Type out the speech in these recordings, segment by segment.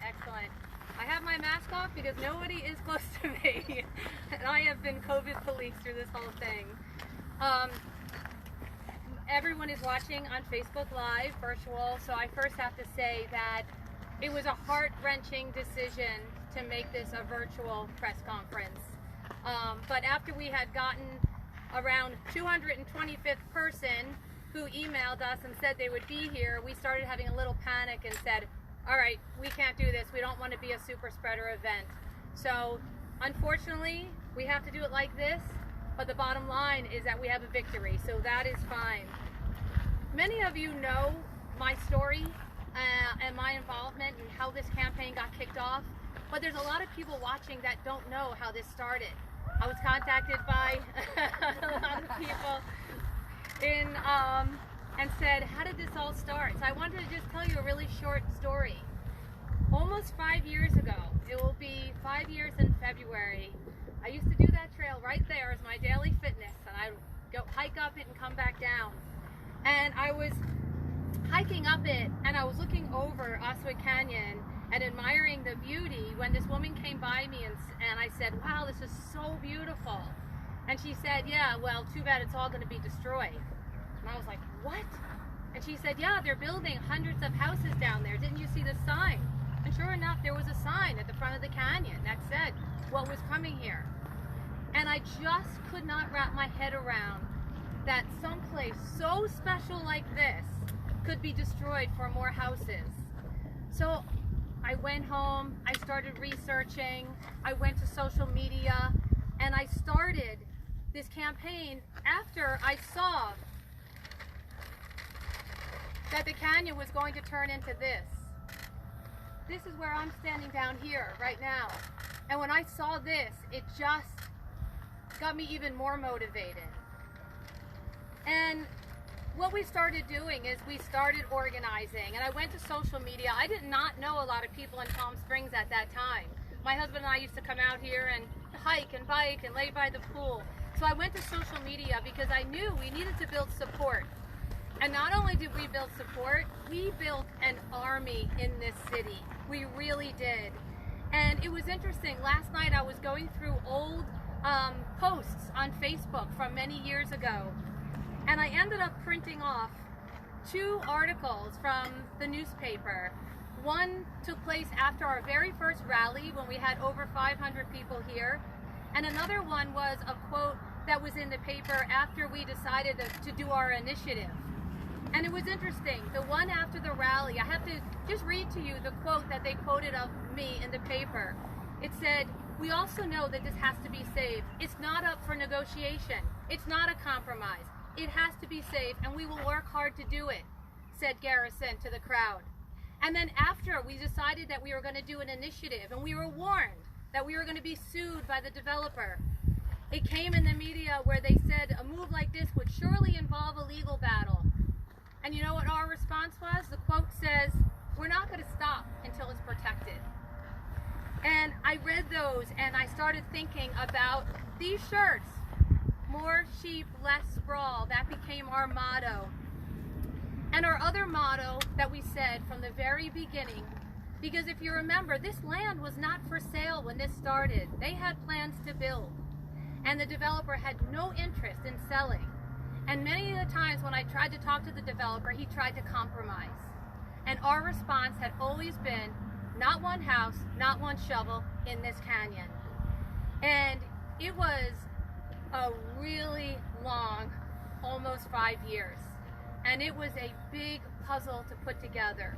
Excellent. I have my mask off because nobody is close to me. And I have been COVID police through this whole thing. Everyone is watching on Facebook Live, virtual, so I first have to say that it was a heart-wrenching decision to make this a virtual press conference. But after we had gotten around 225th person who emailed us and said they would be here, we started having a little panic and said, all right, we can't do this. We don't want to be a super spreader event. So unfortunately, we have to do it like this, but the bottom line is that we have a victory, so that is fine. Many of you know my story and my involvement and how this campaign got kicked off, but there's a lot of people watching that don't know how this started. I was contacted by a lot of people and said, how did this all start? So I wanted to just tell you a really short story. Almost 5 years ago, it will be 5 years in February, I used to do that trail right there as my daily fitness, and I would go hike up it and come back down. And I was hiking up it, and I was looking over Oswit Canyon and admiring the beauty when this woman came by me and I said, wow, this is so beautiful. And she said, yeah, well, too bad it's all going to be destroyed. And I was like, what? And she said, yeah, they're building hundreds of houses down there. Didn't you see the sign? And sure enough, there was a sign at the front of the canyon that said what was coming here. And I just could not wrap my head around that someplace so special like this could be destroyed for more houses. So I went home, I started researching, I went to social media, and I started this campaign after I saw that the canyon was going to turn into this. This is where I'm standing down here right now. And when I saw this, it just got me even more motivated. And what we started doing is we started organizing, and I went to social media. I did not know a lot of people in Palm Springs at that time. My husband and I used to come out here and hike and bike and lay by the pool. So I went to social media because I knew we needed to build support. And not only did we build support, we built an army in this city. We really did. And it was interesting. Last night I was going through old posts on Facebook from many years ago. And I ended up printing off 2 articles from the newspaper. One took place after our very first rally when we had over 500 people here. And another one was a quote that was in the paper after we decided to do our initiative. And it was interesting. The one after the rally, I have to just read to you the quote that they quoted of me in the paper. It said, "We also know that this has to be saved. It's not up for negotiation. It's not a compromise. It has to be saved, and we will work hard to do it," said Garrison to the crowd. And then after, we decided that we were going to do an initiative, and we were warned that we were going to be sued by the developer. It came in the media where they said a move like this would surely involve a legal battle. And you know what our response was? The quote says, "We're not going to stop until it's protected." And I read those, and I started thinking about these shirts. More sheep, less sprawl. That became our motto. And our other motto that we said from the very beginning, because if you remember, this land was not for sale when this started. They had plans to build, and the developer had no interest in selling. And many of the times when I tried to talk to the developer, he tried to compromise. And our response had always been, not one house, not one shovel in this canyon. And it was a really long, almost 5 years. And it was a big puzzle to put together.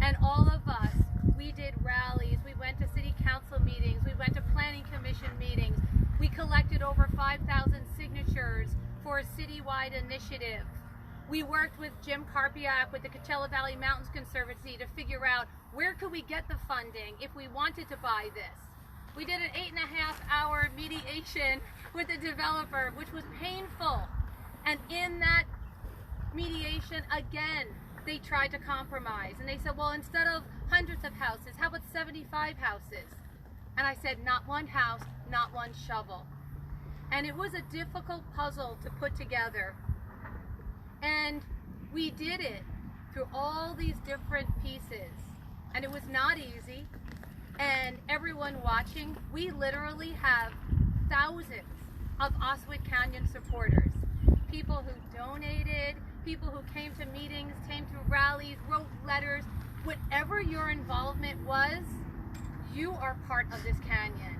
And all of us, we did rallies, we went to city council meetings, we went to planning commission meetings, we collected over 5,000 signatures for a citywide initiative. We worked with Jim Karpiak with the Coachella Valley Mountains Conservancy to figure out where could we get the funding if we wanted to buy this. We did an 8.5-hour mediation with the developer, which was painful. And in that mediation, again, they tried to compromise. And they said, well, instead of hundreds of houses, how about 75 houses? And I said, not one house, not one shovel. And it was a difficult puzzle to put together. And we did it through all these different pieces. and it was not easy. And everyone watching, we literally have thousands of Oswit Canyon supporters. People who donated, people who came to meetings, came to rallies, wrote letters. Whatever your involvement was, you are part of this canyon.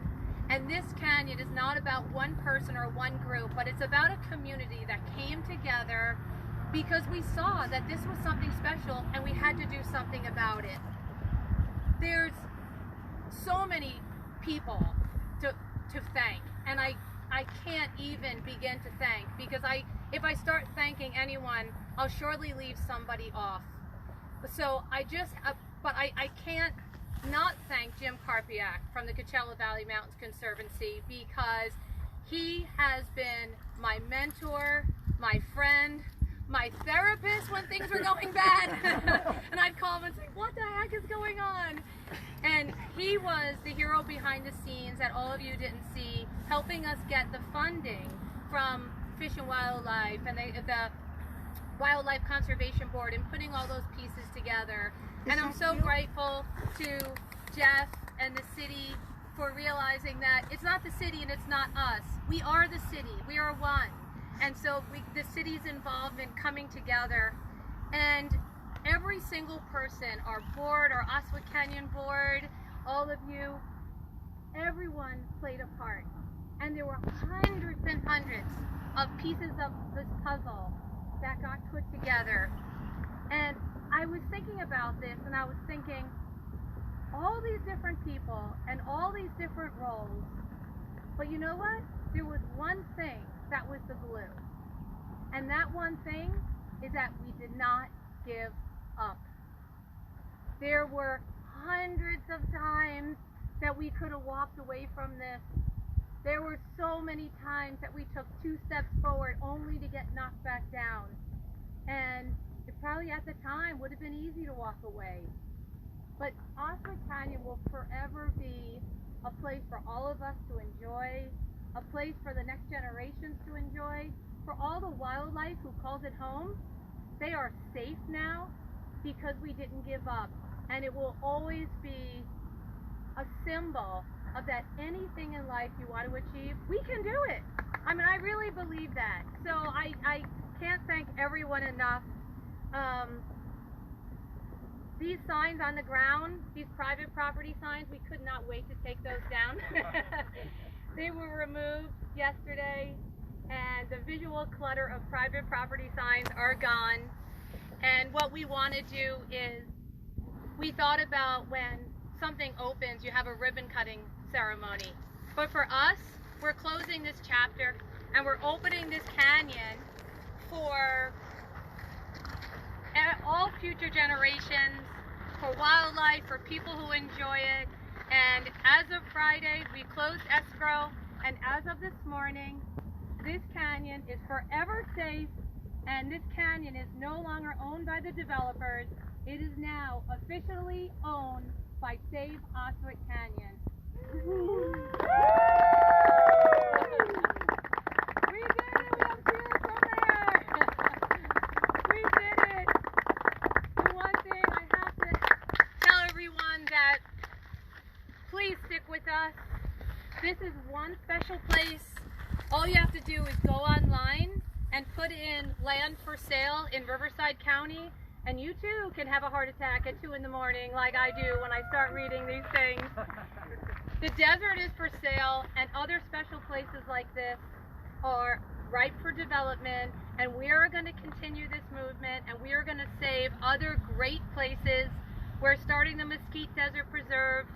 And this canyon is not about one person or one group, but it's about a community that came together because we saw that this was something special and we had to do something about it. There's so many people to thank, and I can't even begin to thank, because if I start thanking anyone, I'll surely leave somebody off. So I can't not thank Jim Karpiak from the Coachella Valley Mountains Conservancy, because he has been my mentor, my friend, my therapist when things were going bad. And I'd call him and say, what the heck is going on? And he was the hero behind the scenes that all of you didn't see, helping us get the funding from Fish and Wildlife and the Wildlife Conservation Board and putting all those pieces together. And I'm so grateful to Jeff and the city for realizing that it's not the city and it's not us. We are the city. We are one. And so the city's involvement coming together, and every single person, our board, our Oswit Canyon board, all of you, everyone played a part. And there were hundreds and hundreds of pieces of this puzzle that got put together. And I was thinking about this, and I was thinking, all these different people and all these different roles, but you know what? There was one thing that was the glue. And that one thing is that we did not give up. There were hundreds of times that we could have walked away from this. There were so many times that we took 2 steps forward only to get knocked back down. And it probably at the time would have been easy to walk away. But Oswit Canyon will forever be a place for all of us to enjoy, a place for the next generations to enjoy. For all the wildlife who calls it home, they are safe now because we didn't give up. And it will always be a symbol of that anything in life you want to achieve, we can do it. I mean, I really believe that. So I can't thank everyone enough. These signs on the ground, these private property signs, we could not wait to take those down. They were removed yesterday, and the visual clutter of private property signs are gone. And what we want to do is, we thought about when something opens, you have a ribbon cutting ceremony. But for us, we're closing this chapter and we're opening this canyon for all future generations, for wildlife, for people who enjoy it. And as of Friday, we closed escrow, and as of this morning, this canyon is forever safe, and this canyon is no longer owned by the developers. It is now officially owned by Save Oswit Canyon. We did it! We have cheers from there! We did it! The one thing I have to tell everyone that please stick with us. This is one special place. All you have to do is go online and put in land for sale in Riverside County, and you too can have a heart attack at 2 in the morning like I do when I start reading these things. The desert is for sale, and other special places like this are ripe for development, and we are going to continue this movement, and we are going to save other great places. We're starting the Mesquite Desert Preserve,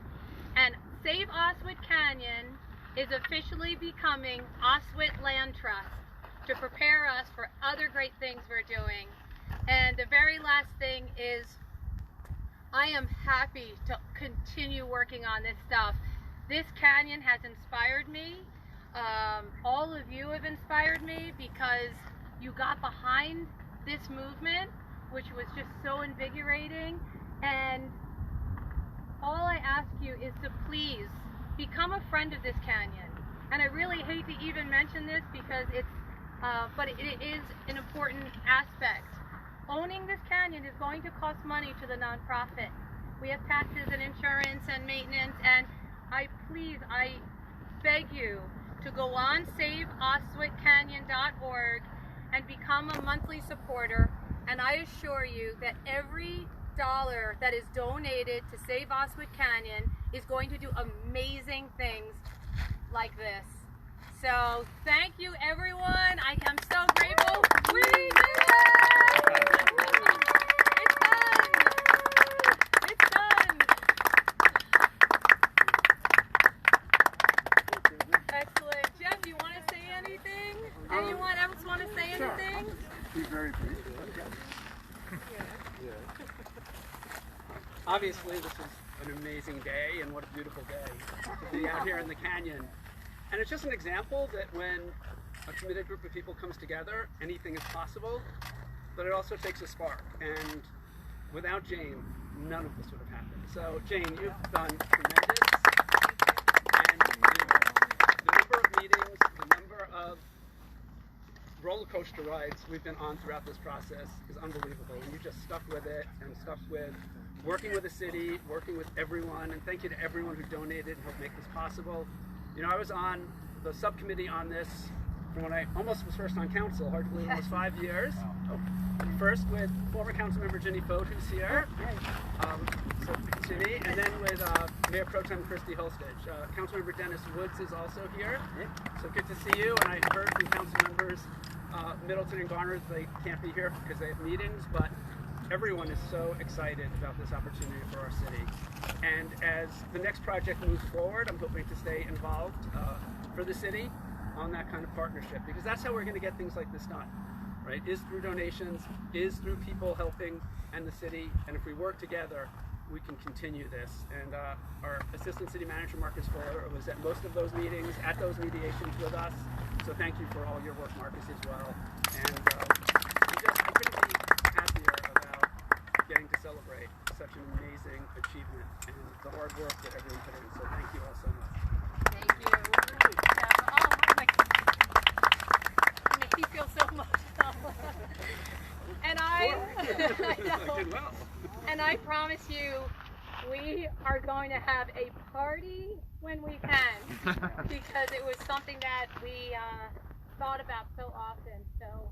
and Save Oswit Canyon is officially becoming Oswit Land Trust to prepare us for other great things we're doing. And the very last thing is, I am happy to continue working on this stuff. This canyon has inspired me. All of you have inspired me because you got behind this movement, which was just so invigorating. And all I ask you is to please become a friend of this canyon. And I really hate to even mention this because but it is an important aspect. Owning this canyon is going to cost money to the nonprofit. We have taxes and insurance and maintenance, and I beg you to go on saveoswitcanyon.org and become a monthly supporter, and I assure you that every dollar that is donated to Save Oswit Canyon is going to do amazing things like this. So thank you, everyone. I am so grateful. We did it! It's done. It's done. Excellent. Jeff, do you want to say anything? Anyone else want to say anything? Be very brief. Obviously, this is an amazing day, and what a beautiful day to be out here in the canyon. And it's just an example that when a committed group of people comes together, anything is possible, but it also takes a spark. And without Jane, none of this would have happened. So Jane, you've done tremendous. And the number of meetings, the number of roller coaster rides we've been on throughout this process is unbelievable. And you just stuck with it and stuck with working with the city, working with everyone, and thank you to everyone who donated and helped make this possible. You know, I was on the subcommittee on this from when I almost was first on council, hard to believe, almost 5 years. First with former councilmember Ginny Fote, who's here, so Ginny, and then with Mayor Pro Tem Christy Holstich. Councilmember Dennis Woods is also here, so good to see you. And I heard from council members Middleton and Garner they can't be here because they have meetings, but everyone is so excited about this opportunity for our city. And as the next project moves forward, I'm hoping to stay involved for the city on that kind of partnership, because that's how we're going to get things like this done, right? Is through donations, is through people helping and the city, and if we work together, we can continue this. And our Assistant City Manager, Marcus Fuller, was at most of those meetings, at those mediations with us, so thank you for all your work, Marcus, as well. And I couldn't be happier about getting to celebrate such an amazing achievement and the hard work that everyone put in, so thank you all so much. Thank you. You make me feel so emotional. And I know. And I promise you, we are going to have a party when we can, because it was something that we thought about so often. So